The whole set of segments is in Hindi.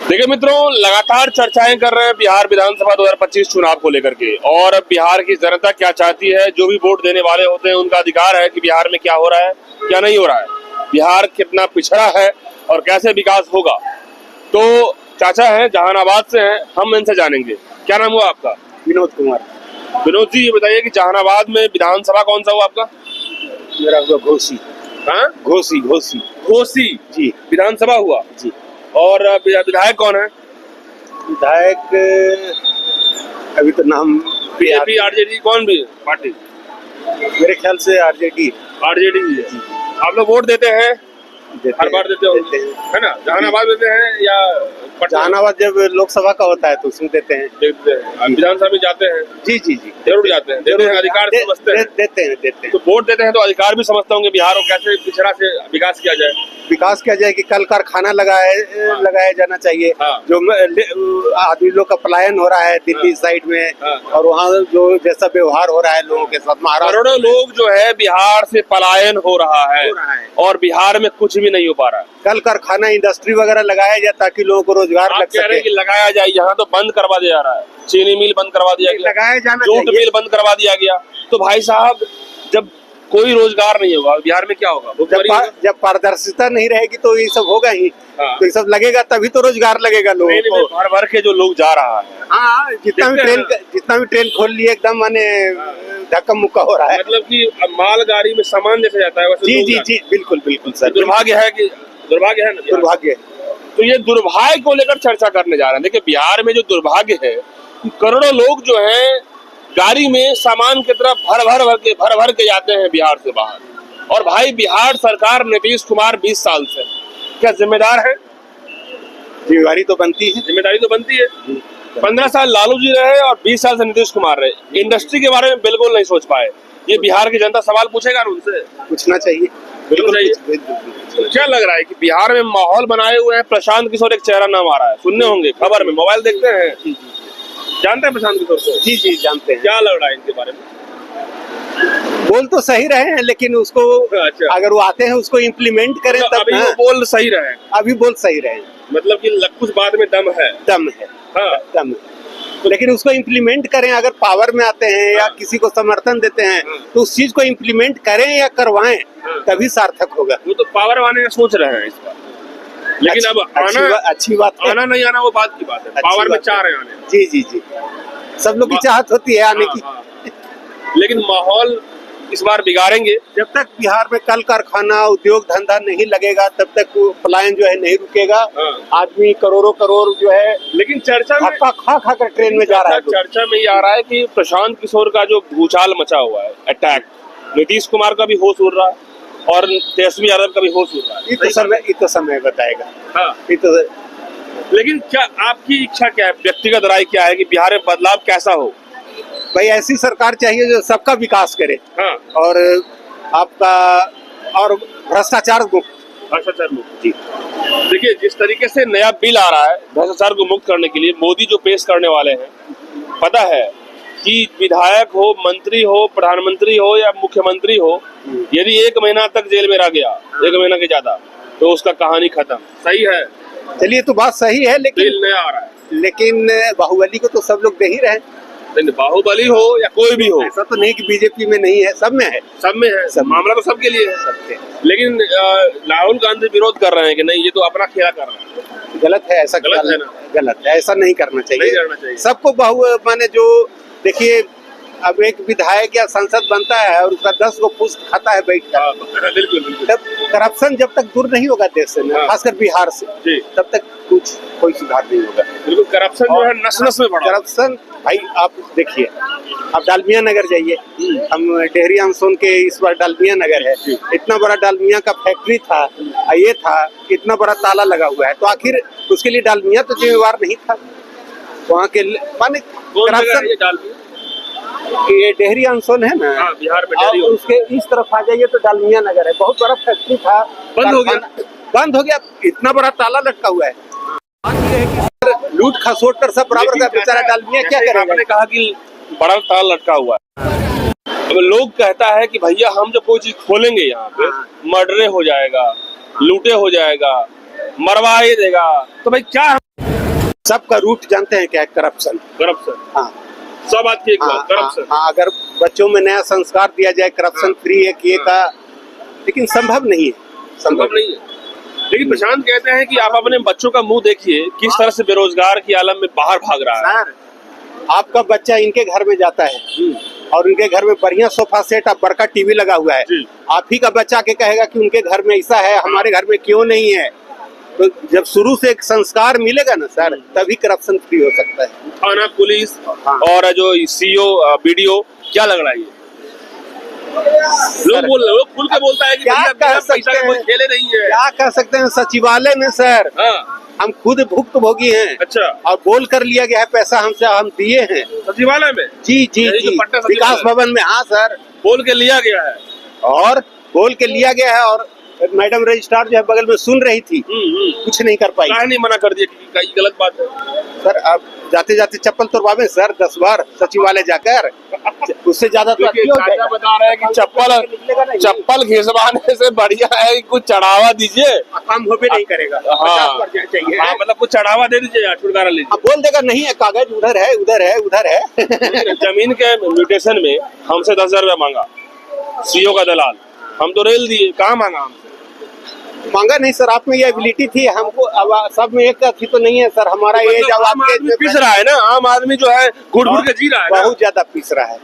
देखिए मित्रों, लगातार चर्चाएं कर रहे हैं बिहार विधानसभा 2025 चुनाव को लेकर के, और बिहार की जनता क्या चाहती है। जो भी वोट देने वाले होते हैं उनका अधिकार है कि बिहार में क्या हो रहा है, क्या नहीं हो रहा है, बिहार कितना पिछड़ा है और कैसे विकास होगा। तो चाचा हैं, जहानाबाद से हैं, हम इनसे जानेंगे। क्या नाम हुआ आपका? विनोद कुमार। विनोद जी, ये बताइए कि जहानाबाद में विधानसभा कौन सा हुआ आपका? मेरा हुआ घोसी। हाँ, घोसी घोसी घोसी जी। विधानसभा हुआ जी। और विधायक कौन है? विधायक अभी तो नाम बीजेपी, आरजेडी, कौन भी पार्टी? मेरे ख्याल से आरजेडी आरजेडी है। आप लोग वोट देते हैं? हर बार देते हो, है ना? जहानाबाद देते हैं या जहानाबाद जब लोकसभा का होता है तो उसमें देते हैं। विधानसभा में जाते हैं? जी जी जी, जरूर जाते हैं। देते हैं, अधिकार समझते हैं। देते हैं। तो वोट देते हैं तो अधिकार भी समझते होंगे बिहार को कैसे पिछड़ा से विकास किया जाए। विकास किया जाए कि कल कारखाना लगाया जाना चाहिए। हाँ। जो आदमी लोग का पलायन हो रहा है दिल्ली साइड में, और वहाँ जो जैसा व्यवहार हो रहा है लोगों के साथ, महाराष्ट्र करोड़ों लोग जो है बिहार से पलायन हो रहा है और बिहार में कुछ भी नहीं हो पा रहा है। कल कारखाना इंडस्ट्री वगैरह लगाया जाए ताकि लोगों को रोजगार लग कह रहे सके। हैं कि लगाया जाए, यहाँ तो बंद करवा दिया जा रहा है। चीनी मिल बंद करवा दिया गया, लगाया जाना जूट चाहिए। मिल बंद करवा दिया गया। तो भाई साहब, जब कोई रोजगार नहीं होगा बिहार में क्या होगा? जब पारदर्शिता नहीं रहेगी तो ये सब होगा ही। हाँ। तो ये सब लगेगा तभी तो रोजगार लगेगा लोगों को। भर भर के जो लोग जा रहा है। हाँ, जितना भी ट्रेन खोल लिए एकदम माने धक्का मुक्का हो रहा है। मतलब कि माल गाड़ी में सामान जैसे जाता है वैसे जी लोग जी जाते जी, बिल्कुल बिल्कुल सर। दुर्भाग्य है कि दुर्भाग्य है ना बिहार। दुर्भाग्य। तो ये दुर्भाग्य को लेकर चर्चा करने जा रहे हैं। देखिए, बिहार में जो दुर्भाग्य है कि करोड़ों लोग जो है गाड़ी में सामान की तरफ भर भर के जाते हैं बिहार से बाहर। और भाई, बिहार सरकार नीतीश कुमार 20 साल से क्या जिम्मेदार है? जिम्मेदारी तो बनती है। जिम्मेदारी तो बनती है। 15 साल लालू जी रहे और 20 साल से नीतीश कुमार रहे। इंडस्ट्री के बारे में बिल्कुल नहीं सोच पाए। ये बिहार की जनता सवाल पूछेगा ना उनसे? पूछना चाहिए, बिल्कुल चाहिए। तो क्या लग रहा है कि बिहार में माहौल बनाए हुए हैं? प्रशांत किशोर एक चेहरा नाम आ रहा है, सुनने होंगे खबर में, मोबाइल देखते हैं। जानते हैं प्रशांत किशोर को? जी जी जानते हैं। क्या लग रहा है इनके बारे में? बोल तो सही रहे हैं, लेकिन उसको अगर वो आते हैं उसको इम्प्लीमेंट करें तब। अभी वो बोल सही रहे हैं। अभी बोल सही रहे हैं, मतलब कि कुछ बात में दम है। दम है। हाँ। दम है। लेकिन उसको इम्प्लीमेंट करें। अगर पावर में आते हैं या किसी को समर्थन देते हैं तो उस चीज को इम्प्लीमेंट करें या करवाएं, तभी सार्थक होगा। वो तो पावर आने का सोच रहे हैं इस बार, लेकिन अब अच्छी बात है। आना नहीं आना वो बात की बात है। पावर में चाह रहे हैं आने। जी जी जी, सब लोग की चाहत होती है आने की। लेकिन माहौल इस बार बिगाड़ेंगे। जब तक बिहार में कल कारखाना उद्योग धंधा नहीं लगेगा तब तक पलायन जो है नहीं रुकेगा। आदमी करोड़ों जो है, लेकिन चर्चा में खा कर ट्रेन में जा रहा है। चर्चा में ये आ रहा है कि प्रशांत किशोर का जो भूचाल मचा हुआ है, अटैक, नीतीश कुमार का भी होश उड़ रहा है और तेजस्वी यादव का भी होश उड़ रहा है। ये तो समय बताएगा। हाँ। तो लेकिन क्या आपकी इच्छा क्या है, व्यक्तिगत राय क्या है कि बिहार में बदलाव कैसा हो? भाई, ऐसी सरकार चाहिए जो सबका विकास करे। हाँ। और आपका और भ्रष्टाचार मुक्त। जी, देखिए, जिस तरीके से नया बिल आ रहा है भ्रष्टाचार को मुक्त करने के लिए, मोदी जो पेश करने वाले हैं, पता है कि विधायक हो, मंत्री हो, प्रधानमंत्री हो या मुख्यमंत्री हो, यदि 1 महीना तक जेल में रह गया, 1 महीना के ज्यादा, तो उसका कहानी खत्म। सही है? चलिए, तो बात सही है, लेकिन बिल नया आ रहा है। लेकिन बाहुबली को तो सब लोग दे ही रहे। बाहुबली हो या कोई भी हो, ऐसा तो नहीं कि बीजेपी में नहीं है, सब में है। सब में है। सब मामला तो सबके लिए है, सबके। लेकिन राहुल गांधी विरोध कर रहे हैं कि नहीं, ये तो अपना खेला कर रहा है। गलत है, ऐसा गलत है ना? गलत है, ऐसा नहीं करना चाहिए। नहीं करना चाहिए। सबको माने जो देखिए, अब एक विधायक या सांसद बनता है और उसका 10 गो पुष्ट खाता है बैठ कर। बिल्कुल। तब करप्शन जब तक दूर नहीं होगा देश से, खासकर बिहार से, तब तक कोई सुधार नहीं होगा। बिल्कुल, करप्शन जो है नस में बढ़ा। करप्शन भाई, आप देखिए, आप डालमिया नगर जाइए। हम डेहरी अनसोन के इस बार डालमिया नगर है, इतना बड़ा डालमिया का फैक्ट्री था, ये था, इतना बड़ा ताला लगा हुआ है। तो आखिर उसके लिए डालमिया तो जिम्मेवार नहीं था। वहाँ के माने करप्शन। ये डेहरी अनसोन है ना, बिहार में। और उसके इस तरफ आ जाइए तो डालमिया नगर है, बहुत बड़ा फैक्ट्री था, बंद हो गया। इतना बड़ा ताला लटका हुआ है। लूट खसोट कर सब बराबर का बेचारा डालमिया क्या करेगा? आपने कहा कि बड़ा ताला लटका हुआ है। अब लोग कहता है कि भैया, हम जब कोई चीज खोलेंगे यहाँ पे, मर्डरे हो जाएगा, लूटे हो जाएगा, मरवा ही देगा, तो भाई क्या सबका रूट जानते हैं क्या है? करप्शन। करप्शन, हाँ सब बात की एक हाँ, बात, करप्शन। हाँ, अगर बच्चों में नया संस्कार दिया जाए करप्शन फ्री है किए का, लेकिन संभव नहीं है, संभव नहीं है। लेकिन प्रशांत कहते हैं कि आप अपने बच्चों का मुंह देखिए किस तरह से बेरोजगार की आलम में बाहर भाग रहा है। सर आपका बच्चा इनके घर में जाता है और उनके घर में बढ़िया सोफा सेट और बड़का टीवी लगा हुआ है, आप ही का बच्चा के कहेगा कि उनके घर में ऐसा है, हमारे घर में क्यों नहीं है? तो जब शुरू से एक संस्कार मिलेगा ना सर, तभी करप्शन फ्री हो सकता है। थाना, पुलिस और जो सीओ, बीडीओ, क्या लग रहा है ये? लोग खुल के बोलता है कि क्या कह सकते हैं, खेले नहीं है। क्या कह सकते हैं? सचिवालय में सर हम खुद भुक्तभोगी हैं। अच्छा, और बोल कर लिया गया है पैसा हमसे, हम दिए हैं सचिवालय में। जी जी जी, विकास भवन में। हाँ सर, बोल के लिया गया है और बोल के लिया गया है, और मैडम रजिस्ट्रार जो है बगल में सुन रही थी, कुछ नहीं कर पाई। नहीं मना कर दिया कि कई गलत बात है सर। अब जाते जाते चप्पल तोड़वावे सर 10 बार सचिवालय जाकर, उससे ज्यादा तो बता रहे हैं कि चप्पल घिसवाने से बढ़िया है कि कुछ चढ़ावा दीजिए, काम हो भी नहीं करेगा। हाँ, चाहिए मतलब कुछ चढ़ावा दे दीजिए, छुटकारा लीजिए। बोल देगा नहीं है, कागज उधर है उधर है उधर है। जमीन के म्यूटेशन में हमसे 10,000 रुपया मांगा सीओ का दलाल, हम तो रेल दिए। कहाँ मांगा हमसे? मांगा नहीं सर, आप में ये एबिलिटी थी, हमको अब सब में एक थी तो नहीं है सर। हमारा ये जवाब पीस रहा है ना, आम आदमी जो है घुट घुट के जी रहा है, बहुत ज्यादा पीस रहा है,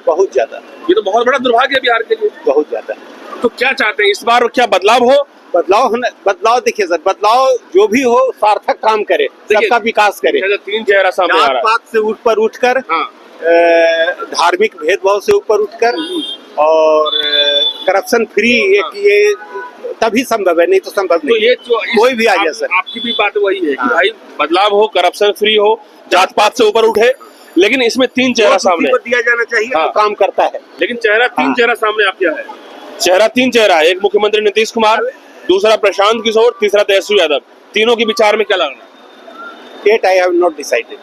बहुत ज्यादा। ये तो बहुत बड़ा दुर्भाग्य है बिहार के लिए, बहुत ज्यादा। तो क्या चाहते हैं इस बार, क्या बदलाव हो? बदलाव देखिए सर, बदलाव जो भी हो सार्थक काम करे, सबका विकास करे। 3 चेहरा सामने आ रहा है, बात से ऊपर उठकर, धार्मिक भेदभाव से ऊपर उठकर, और करप्शन फ्री ये तभी संभव है, नहीं तो संभव नहीं। तो ये कोई भी आ जाए सर, आपकी भी बात वही है कि भाई बदलाव हो, करप्शन फ्री हो, जात पात से ऊपर उठे, लेकिन इसमें 3 चेहरा सामने दिया जाना चाहिए। तो काम करता है, लेकिन चेहरा 3 चेहरा सामने आप क्या है? चेहरा 3 चेहरा है, एक मुख्यमंत्री नीतीश कुमार, दूसरा प्रशांत किशोर, तीसरा तेजस्वी यादव। तीनों के विचार में क्या लग रहा है? I have not decided.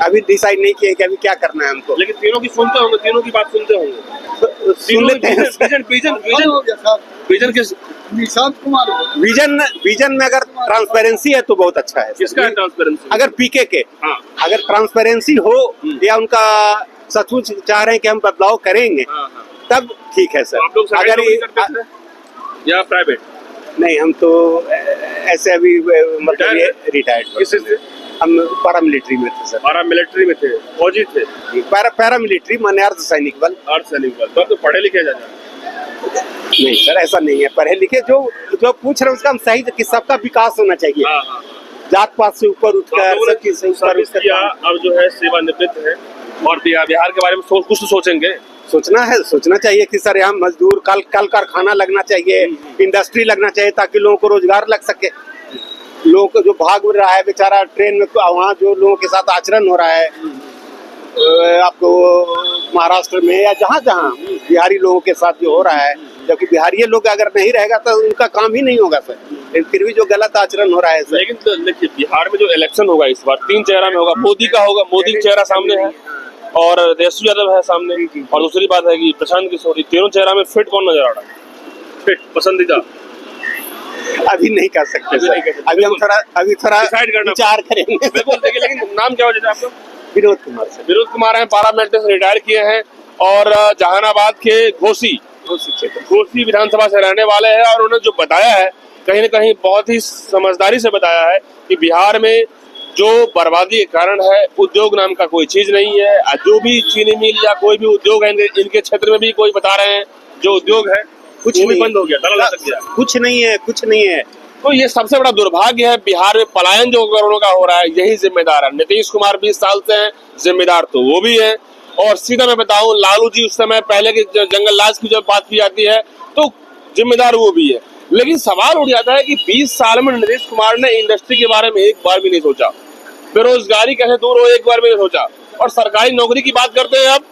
अभी डिसाइड नहीं किया कि अभी क्या करना है हमको, लेकिन तीनों की सुनते होंगे, तीनों की बात सुनते होंगे, सुन लेते हैं। विजन किस? निशांत कुमार। विजन में अगर ट्रांसपेरेंसी है तो बहुत अच्छा है। किसका है ट्रांसपेरेंसी? अगर पीके के, अगर ट्रांसपेरेंसी हो या उनका सचमुच चाह रहे हैं कि हम बदलाव करेंगे, तब ठीक है सर। आप लोग अगर या प्राइवेट? नहीं, हम तो ऐसे अभी मतलब ये रिटायर्ड, हम पैरामिलिट्री में थे सर। पैरामिलिट्री में थे, फौजी थे? पैरामिलिट्री माने अर्धसैनिक बल। अर्धसैनिक बल, तो पढ़े लिखे जाते? नहीं सर, ऐसा नहीं है। पढ़े लिखे जो पूछ रहे हैं उसका हम सही, कि सबका विकास होना चाहिए, जात पात से ऊपर उठकर किया। अब जो है सेवानिवृत्त है और बिहार के बारे में कुछ तो सोचेंगे। सोचना चाहिए कि सर यहाँ मजदूर, कल कारखाना लगना चाहिए, इंडस्ट्री लगना चाहिए, ताकि लोगों को रोजगार लग सके। लोगों को जो भाग रहा है बेचारा ट्रेन में, वहाँ जो लोगों के साथ आचरण हो रहा है आपको महाराष्ट्र में या जहाँ बिहारी लोगों के साथ जो हो रहा है, जबकि बिहारी लोग अगर नहीं रहेगा तो उनका काम ही नहीं होगा सर। लेकिन फिर भी जो गलत आचरण हो रहा है सर। लेकिन देखिए बिहार में जो इलेक्शन होगा इस बार 3 चेहरा में होगा। मोदी का होगा, मोदी चेहरा सामने है और तेजस्वी यादव है सामने, और दूसरी बात है कि प्रशांत किशोर। तीनों चेहरा में फिट कौन नजर आ रहा है? फिट पसंदीदा अभी नहीं कर सकते सर। अभी हम थोड़ा डिसाइड करना, विचार करेंगे। बिल्कुल। देखिए, लेकिन नाम क्या हो जाता है आपका? विनोद कुमार सर। विनोद कुमार है, पार्लियामेंट से रिटायर किए हैं और जहानाबाद के घोसी विधानसभा से रहने वाले हैं। और उन्होंने जो बताया है, कहीं न कहीं बहुत ही समझदारी से बताया है कि बिहार में जो बर्बादी के कारण है, उद्योग नाम का कोई चीज नहीं है। जो भी चीनी मिल या कोई भी उद्योग है इनके क्षेत्र में भी कोई बता रहे हैं जो उद्योग है कुछ नहीं, बंद हो गया, ताला लग गया, कुछ नहीं है। तो ये सबसे बड़ा दुर्भाग्य है। बिहार में पलायन जो करोड़ों का हो रहा है, यही जिम्मेदार है। नीतीश कुमार 20 साल से हैं, जिम्मेदार तो वो भी है। और सीधा मैं बताऊं, लालू जी उस समय पहले के जंगल राज की जब बात की जाती है तो जिम्मेदार वो भी है। लेकिन सवाल उठ जाता है कि 20 साल में नीतीश कुमार ने इंडस्ट्री के बारे में एक बार भी नहीं सोचा, बेरोजगारी कैसे दूर हो एक बार भी नहीं सोचा, और सरकारी नौकरी की बात करते हैं। अब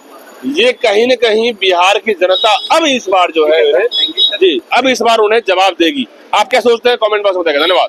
ये कहीं न कहीं बिहार की जनता अब इस बार जो है जी, अब इस बार उन्हें जवाब देगी। आप क्या सोचते हैं? कमेंट बॉक्स में बताइए। धन्यवाद।